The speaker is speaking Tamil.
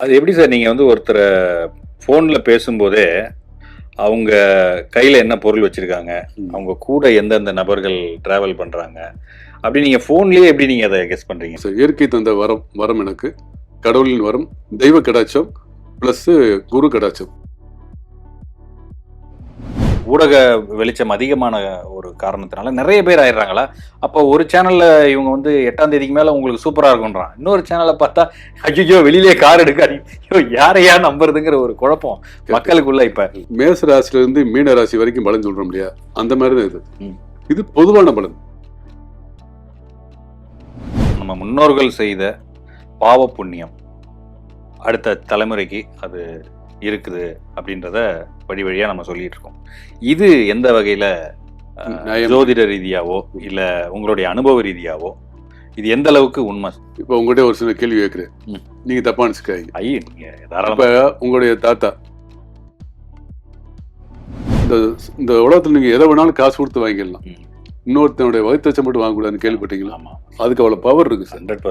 அது எப்படி சார் நீங்க வந்து ஒருத்தர ஃபோன்ல பேசும்போதே, அவங்க கையில என்ன பொருள் வச்சிருக்காங்க? அவங்க கூட எந்தெந்த நபர்கள் டிராவல் பண்றாங்க? அப்படி நீங்க ஃபோன்லயே எப்படி நீங்க அத கெஸ் பண்றீங்க? இயற்கை தந்த வரம் வரம் எனக்கு கடவுளின் வரம், தெய்வ கடாட்சம் பிளஸ் குரு கடாட்சம். ஊடக வெளிச்சம் அதிகமான ஒரு காரணத்தினால நெறைய பேர் ஆயிடுறாங்களா? அப்போ ஒரு சேனல்ல இவங்க வந்து 8ஆம் தேதிக்கு மேல உங்களுக்கு சூப்பரா இருக்குன்றான். இன்னொரு சேனல பார்த்தா, ஐய்யய்யோ! வெளியிலேயே கார் எடுக்காதீங்க. ஐயோ! யாரையா நம்புறதுங்கிற ஒரு குழப்பம் மக்களுக்குள்ள இப்ப. மேச ராசில இருந்து மீன ராசி வரைக்கும் பலன் சொல்றோம் இல்லையா, அந்த மாதிரி தான் இது. ம். இது பொதுவான பலன். நம்ம முன்னோர்கள் செய்த பாவ புண்ணியம் அடுத்த தலைமுறைக்கு அது இருக்குது அப்படின்றத வழி வழியா நம்ம சொல்லிட்டு இருக்கோம். இது எந்த வகையில நியாயம். ஜோதிட ரீதியாவோ இல்ல உங்களுடைய அனுபவ ரீதியாவோ இது எந்த அளவுக்கு உண்மை? இப்ப உங்ககிட்ட ஒரு சில கேள்வி கேட்கிறேன், ம். நீங்க தப்பா நினைச்சுக்காதீங்க. ஐயே, நீங்க இப்ப தாராளமா. உங்களுடைய தாத்தா இந்த இந்த உலகத்துல நீங்க எதை வேணாலும் காசு கொடுத்து வாங்கிடலாம், ம். இன்னொருத்தனுடைய வயிற்றுச்சம் மட்டும் வாங்கக்கூடாதுன்னு கேள்விப்பட்டீங்களா? ஆமா, அதுக்கு அவ்வளவு பவர் இருக்கு சார். 100%.